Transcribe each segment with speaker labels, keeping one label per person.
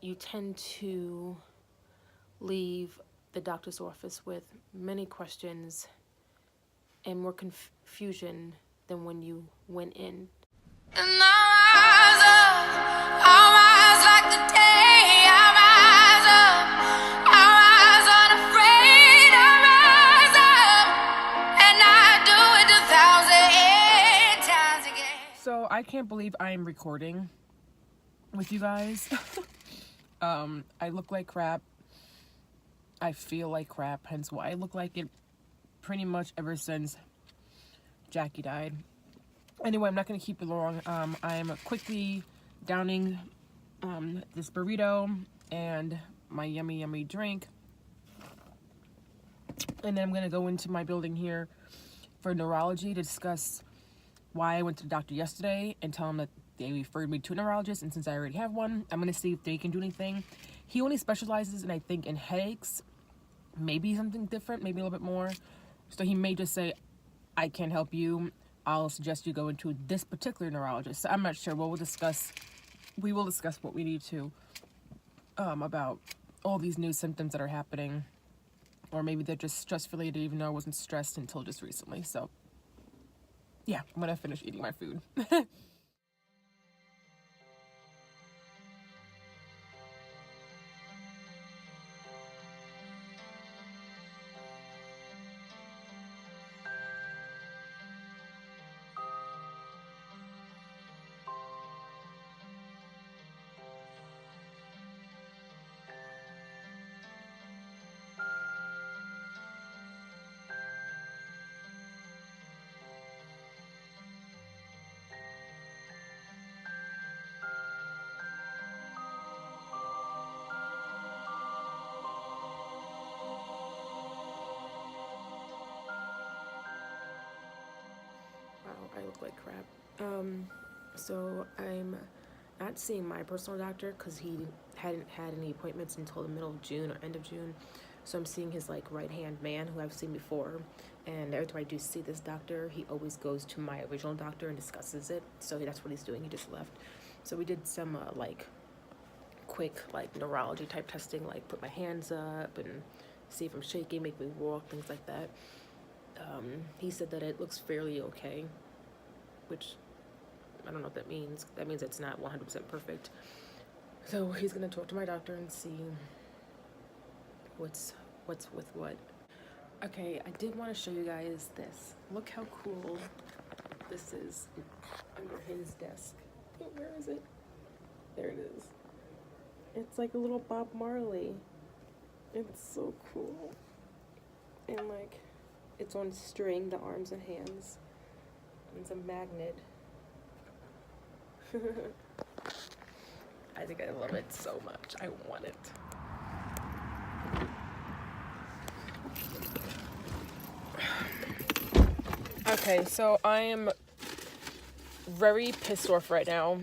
Speaker 1: you tend to leave the doctor's office with many questions and more confusion than when you went in. And I rise like the day, I rise up, I rise unafraid, I rise up, and I do it 1,000 times again. So I can't believe I am recording with you guys. I look like crap. I feel like crap, hence why I look like it pretty much ever since Jackie died. Anyway, I'm not going to keep it long. I'm quickly downing this burrito and my yummy drink. And then I'm going to go into my building here for neurology to discuss why I went to the doctor yesterday and tell him that they referred me to a neurologist. And since I already have one, I'm going to see if they can do anything. He only specializes in, I think, in headaches. Maybe something different, maybe a little bit more. So he may just say, I can't help you. I'll suggest you go into this particular neurologist. So I'm not sure. We will discuss what we need to about all these new symptoms that are happening. Or maybe they're just stress related, even though I wasn't stressed until just recently. So yeah, I'm gonna finish eating my food. I look like crap. So I'm not seeing my personal doctor because he hadn't had any appointments until the middle of June or end of June. So I'm seeing his like right-hand man who I've seen before. And every time I do see this doctor, he always goes to my original doctor and discusses it. So that's what he's doing. He just left. So we did some like quick like neurology type testing, like put my hands up and see if I'm shaking, make me walk, things like that. He said that it looks fairly okay, which I don't know what that means. That means it's not 100% perfect. So he's gonna talk to my doctor and see what's with what. Okay, I did want to show you guys this. Look how cool this is under his desk. Where is it? There it is. It's like a little Bob Marley. It's so cool. And like, it's on string, the arms and hands. It's a magnet. I think I love it so much. I want it. Okay, so I am very pissed off right now.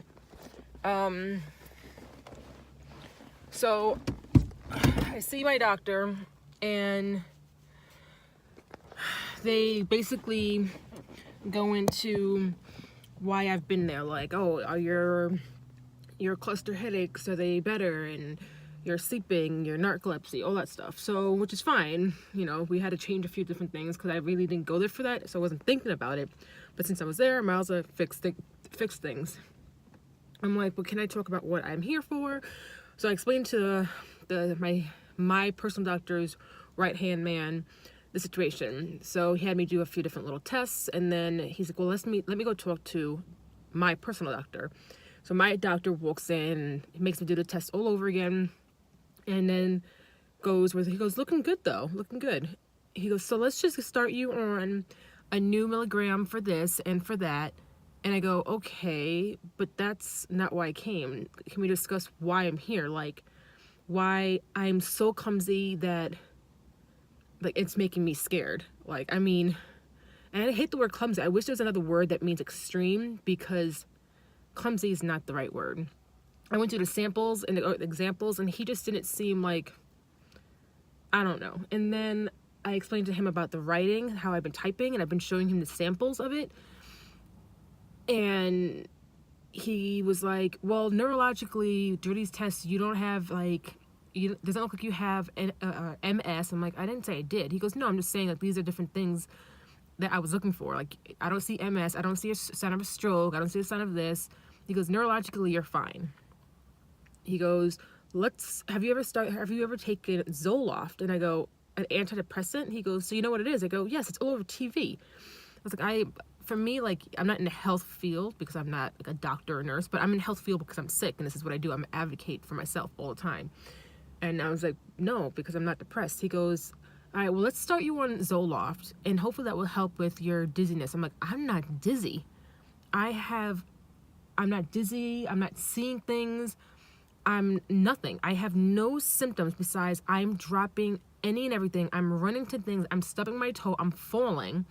Speaker 1: So I see my doctor and they basically go into why I've been there, like, oh, are your cluster headaches, are they better, and you're sleeping, your narcolepsy, all that stuff. So, which is fine, you know, we had to change a few different things because I really didn't go there for that, so I wasn't thinking about it. But since I was there, might as well fix things. I'm like, well, can I talk about what I'm here for? So I explained to my personal doctor's right-hand man the situation. So he had me do a few different little tests, and then he's like, well, let me go talk to my personal doctor. So my doctor walks in and he makes me do the test all over again, and then he goes, looking good though, looking good. He goes, so let's just start you on a new milligram for this and for that. And I go, okay, but that's not why I came. Can we discuss why I'm here? Like, why I'm so clumsy that, like, it's making me scared. Like, I mean, and I hate the word clumsy. I wish there was another word that means extreme, because clumsy is not the right word. I went through the samples and the examples, and he just didn't seem like, I don't know. And then I explained to him about the writing, how I've been typing, and I've been showing him the samples of it. And he was like, well, neurologically, through these tests, you don't have, like, doesn't look like you have an MS. I'm like, I didn't say I did. He goes, no, I'm just saying that these are different things that I was looking for. Like, I don't see MS. I don't see a sign of a stroke. I don't see a sign of this. He goes, neurologically, you're fine. He goes, have you ever taken Zoloft? And I go, an antidepressant? He goes, so you know what it is? I go, yes, it's all over TV. I was like, for me, like, I'm not in the health field because I'm not like a doctor or nurse, but I'm in the health field because I'm sick, and this is what I do. I'm an advocate for myself all the time. And I was like, no, because I'm not depressed. He goes, all right, well, let's start you on Zoloft, and hopefully that will help with your dizziness. I'm like, I'm not dizzy. I'm not dizzy. I'm not seeing things. I'm nothing. I have no symptoms besides I'm dropping any and everything. I'm running to things. I'm stubbing my toe. I'm falling.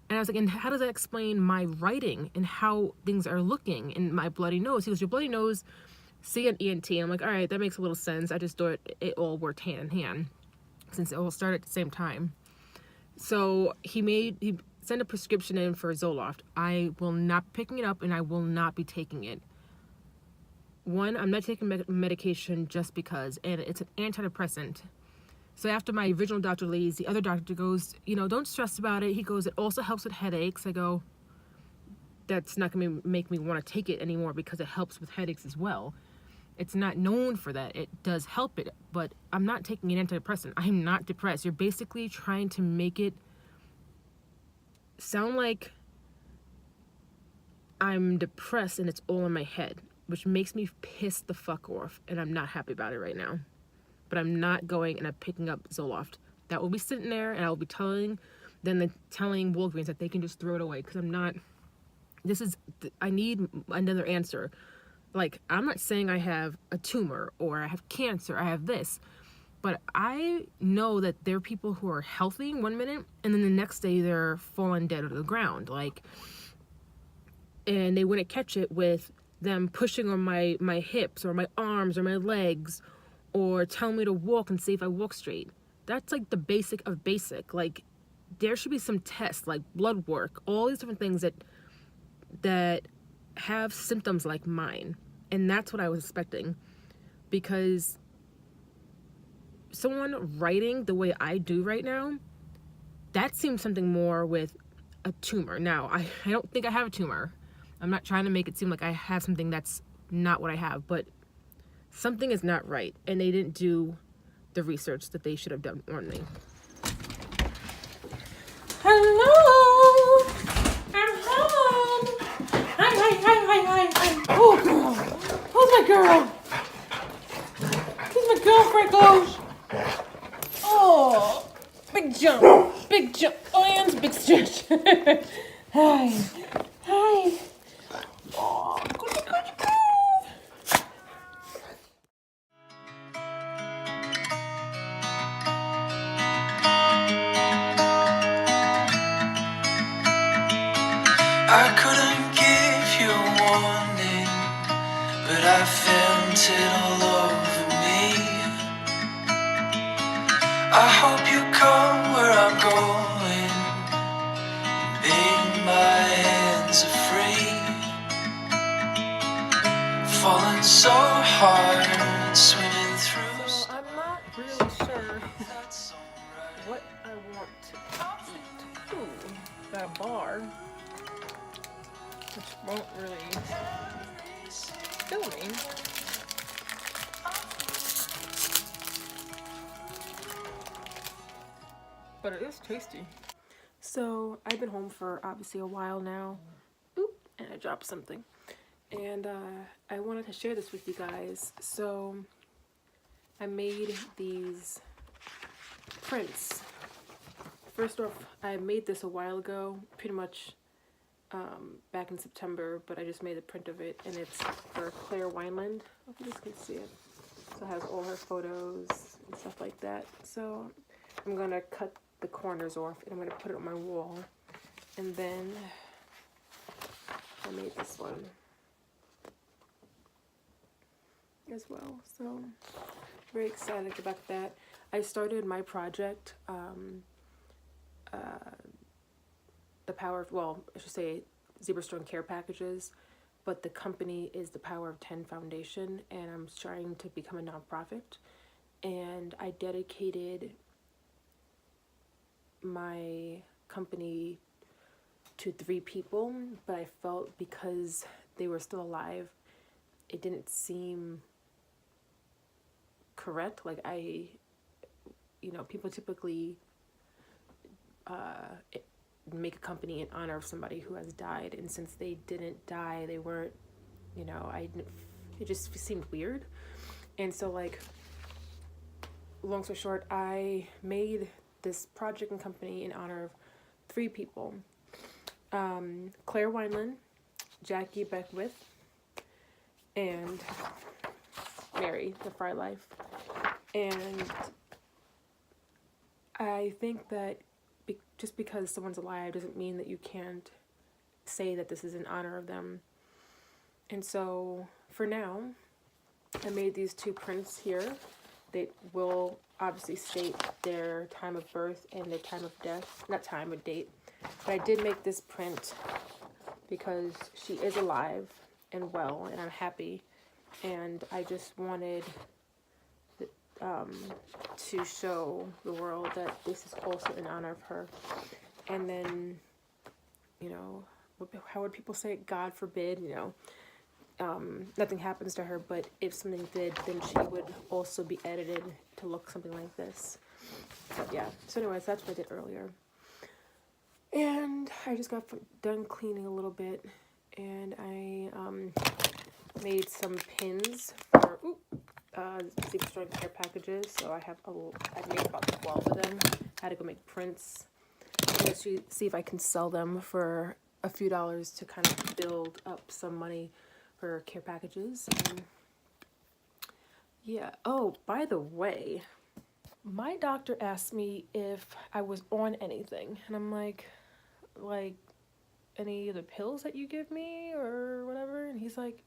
Speaker 1: And I was like, and how does that explain my writing and how things are looking in my bloody nose? He goes, your bloody nose, see an ENT. And I'm like, all right, that makes a little sense. I just thought it all worked hand in hand since it all started at the same time. So he sent a prescription in for Zoloft. I will not be picking it up, and I will not be taking it. One, I'm not taking medication just because, and it's an antidepressant. So after my original doctor leaves, the other doctor goes, don't stress about it. He goes, it also helps with headaches. I go, that's not going to make me want to take it anymore because it helps with headaches as well. It's not known for that. It does help it, but I'm not taking an antidepressant. I'm not depressed. You're basically trying to make it sound like I'm depressed and it's all in my head, which makes me piss the fuck off, and I'm not happy about it right now. But I'm not going and I'm picking up Zoloft. That will be sitting there, and I will be telling Walgreens that they can just throw it away, because I need another answer. Like, I'm not saying I have a tumor or I have cancer, I have this, but I know that there are people who are healthy 1 minute and then the next day they're falling dead to the ground, like, and they wouldn't catch it with them pushing on my hips or my arms or my legs, or telling me to walk and see if I walk straight. That's like the basic of basic. Like, there should be some tests, like blood work, all these different things that have symptoms like mine. And that's what I was expecting, because someone writing the way I do right now, that seems something more with a tumor. Now, I don't think I have a tumor. I'm not trying to make it seem like I have something that's not what I have, but something is not right, and they didn't do the research that they should have done on me. Hello! I'm home! Hi. Oh, girl. Who's my girl? Who's my girl, Freckles? Oh, big jump. Big jump. Oh, and big stretch. Hi. Oh, good.
Speaker 2: I couldn't give you a warning, but I felt it all over me. I hope you come where I'm going, babe, my hands are free. Falling so hard, swimming through.
Speaker 1: So I'm not really sure what I want to eat. Ooh, got a bar, which won't really fill me. But it is tasty. So I've been home for obviously a while now. Oop, and I dropped something. And I wanted to share this with you guys. So I made these prints. First off, I made this a while ago, pretty much back in September, but I just made a print of it, and it's for Claire Wineland. I hope you guys can see it. So it has all her photos and stuff like that. So I'm gonna cut the corners off, and I'm gonna put it on my wall. And then I made this one as well. So very excited about that. I started my project, the power of, well, I should say Zebra Strong care packages. but the company is the Power of 10 Foundation, and I'm trying to become a nonprofit. And I dedicated my company to 3 people, but I felt because they were still alive, it didn't seem correct. Like people typically make a company in honor of somebody who has died, and since they didn't die, they weren't, it just seemed weird. And so, like, long story short, I made this project and company in honor of 3 people. Claire Wineland, Jackie Beckwith, and Mary, the Fry Life. And I think that just because someone's alive doesn't mean that you can't say that this is in honor of them. And so, for now, I made these 2 prints here. They will obviously state their time of birth and their time of death. Not time, but date. But I did make this print because she is alive and well, and I'm happy. And I just wanted to show the world that this is also in honor of her. And then, how would people say it? God forbid, nothing happens to her, but if something did, then she would also be edited to look something like this. But yeah, so anyways, that's what I did earlier. And I just got done cleaning a little bit, and I made some pins for sleep destroying care packages. So I made about 12 of them. I had to go make prints. And see if I can sell them for a few dollars to kind of build up some money for care packages. And yeah. Oh, by the way, my doctor asked me if I was on anything, and I'm like any of the pills that you give me or whatever, and he's like,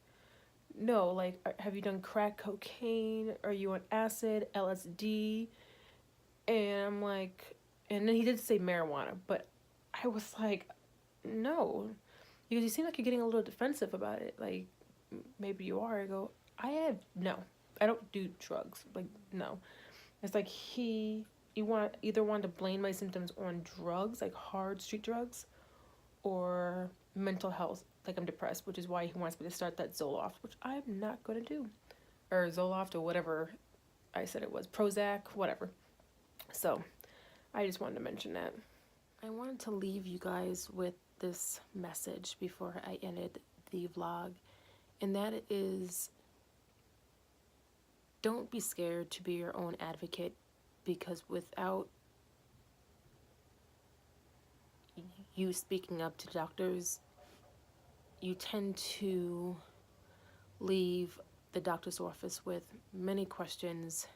Speaker 1: no, like, have you done crack cocaine? Are you on acid, LSD? And I'm like, and then he did say marijuana, but I was like, no, because you seem like you're getting a little defensive about it. Like, maybe you are. I go, I don't do drugs. Like, no. It's like he either wanted to blame my symptoms on drugs, like hard street drugs, or mental health, like I'm depressed, which is why he wants me to start that Zoloft, which I'm not going to do. Or Zoloft, or whatever I said it was. Prozac, whatever. So, I just wanted to mention that. I wanted to leave you guys with this message before I ended the vlog, and that is, don't be scared to be your own advocate, because without you speaking up to doctors, you tend to leave the doctor's office with many questions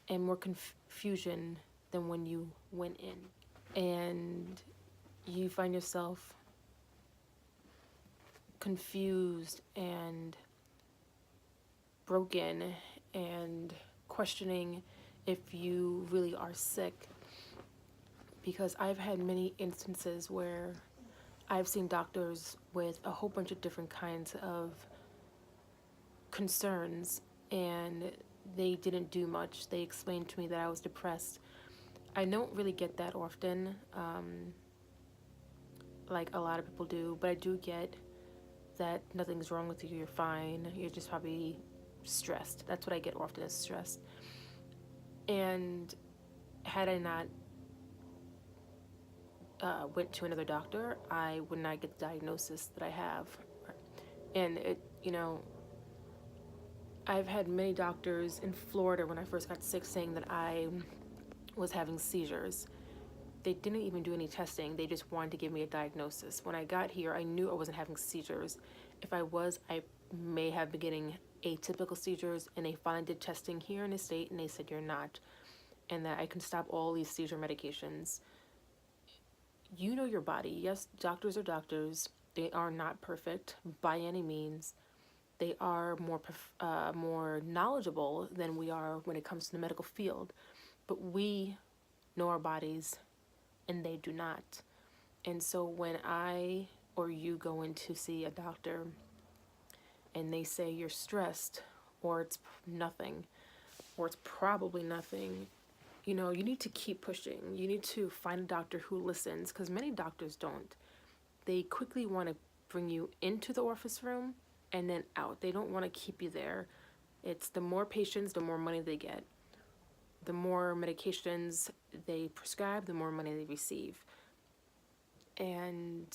Speaker 1: and more confusion than when you went in. And you find yourself confused and broken and questioning if you really are sick. Because I've had many instances where I've seen doctors with a whole bunch of different kinds of concerns, and they didn't do much. They explained to me that I was depressed. I don't really get that often, like a lot of people do, but I do get that nothing's wrong with you, you're fine, you're just probably stressed. That's what I get often, is stressed. And had I not went to another doctor, I would not get the diagnosis that I have. And I've had many doctors in Florida when I first got sick saying that I was having seizures. They didn't even do any testing. They just wanted to give me a diagnosis. When I got here, I knew I wasn't having seizures. If I was, I may have been getting atypical seizures, and they finally did testing here in the state, and they said you're not, and that I can stop all these seizure medications. You know your body. Yes, doctors are doctors. They are not perfect by any means. They are more knowledgeable than we are when it comes to the medical field. But we know our bodies, and they do not. And so when I or you go in to see a doctor, and they say you're stressed, or it's nothing, or it's probably nothing, you know, you need to keep pushing. You need to find a doctor who listens, because many doctors don't. They quickly want to bring you into the orifice room and then out. They don't want to keep you there. It's the more patients, the more money they get. The more medications they prescribe, the more money they receive. And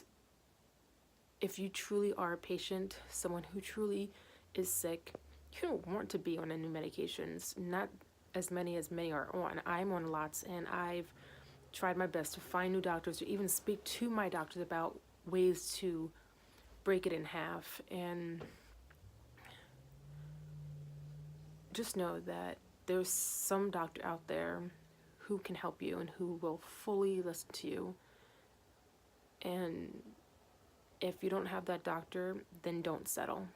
Speaker 1: if you truly are a patient, someone who truly is sick, you don't want to be on any medications, not as many are on. I'm on lots, and I've tried my best to find new doctors, or even speak to my doctors about ways to break it in half. And just know that there's some doctor out there who can help you and who will fully listen to you. And if you don't have that doctor, then don't settle.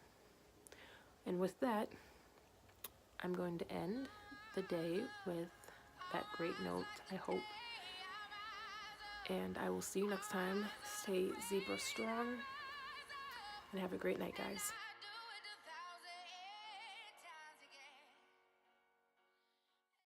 Speaker 1: And with that, I'm going to end the day with that great note, I hope. And I will see you next time. Stay zebra strong, and have a great night, guys.